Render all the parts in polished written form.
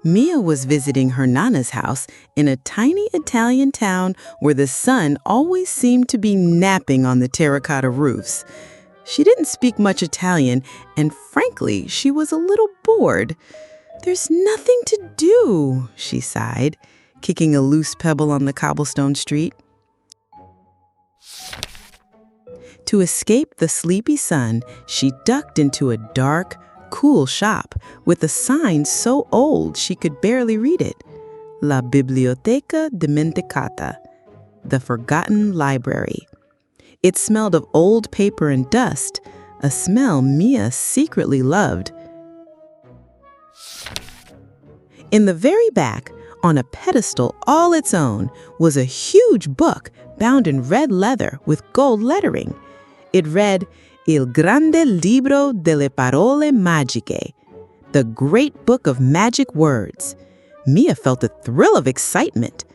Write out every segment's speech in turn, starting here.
Mia was visiting her Nana's house in a tiny Italian town where the sun always seemed to be napping on the terracotta roofs. She didn't speak much Italian, and frankly, she was a little bored. "There's nothing to do," she sighed, kicking a loose pebble on the cobblestone street. To escape the sleepy sun, she ducked into a dark, cool shop with a sign so old she could barely read it. La Biblioteca Dimenticata, the forgotten library. It smelled of old paper and dust, a smell Mia secretly loved. In the very back, on a pedestal all its own, was a huge book bound in red leather with gold lettering. It read, Il grande libro delle parole magiche, the great book of magic words. Mia felt a thrill of excitement.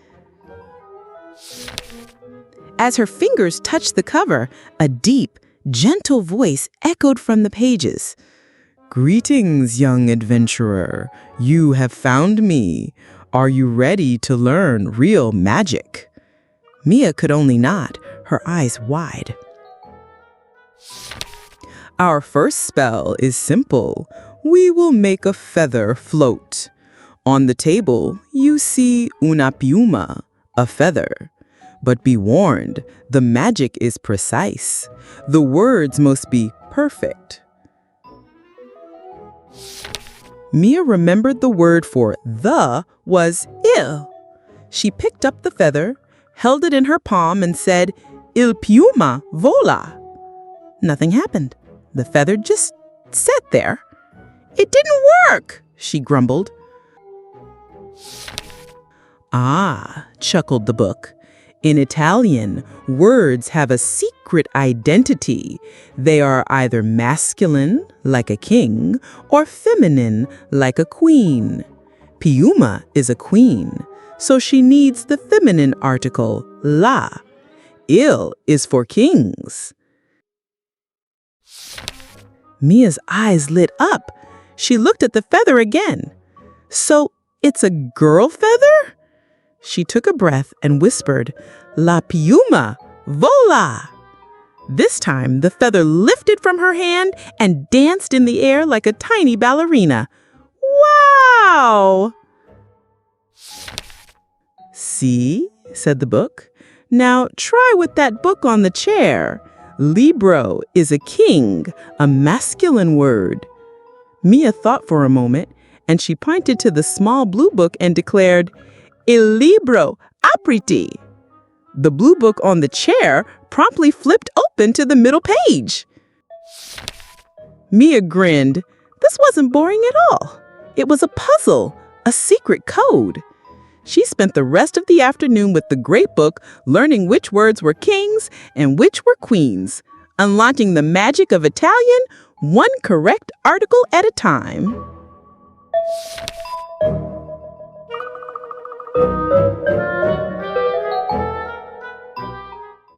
As her fingers touched the cover, a deep, gentle voice echoed from the pages. "Greetings, young adventurer. You have found me. Are you ready to learn real magic?" Mia could only nod, her eyes wide. "Our first spell is simple. We will make a feather float. On the table, you see una piuma, a feather. But be warned, the magic is precise. The words must be perfect." Mia remembered the word for "the" was "il." She picked up the feather, held it in her palm, and said, "Il piuma vola." Nothing happened. The feather just sat there. "It didn't work," she grumbled. "Ah," chuckled the book. "In Italian, words have a secret identity. They are either masculine, like a king, or feminine, like a queen. Piuma is a queen, so she needs the feminine article, la. Il is for kings." Mia's eyes lit up. She looked at the feather again. "So it's a girl feather?" She took a breath and whispered, "La piuma, vola!" This time, the feather lifted from her hand and danced in the air like a tiny ballerina. "Wow!" "See?" said the book. "Now try with that book on the chair. Libro is a king, a masculine word." Mia thought for a moment, and she pointed to the small blue book and declared, "Il libro, apriti." The blue book on the chair promptly flipped open to the middle page. Mia grinned. This wasn't boring at all. It was a puzzle, a secret code. She spent the rest of the afternoon with the great book, learning which words were kings and which were queens, unlocking the magic of Italian, one correct article at a time.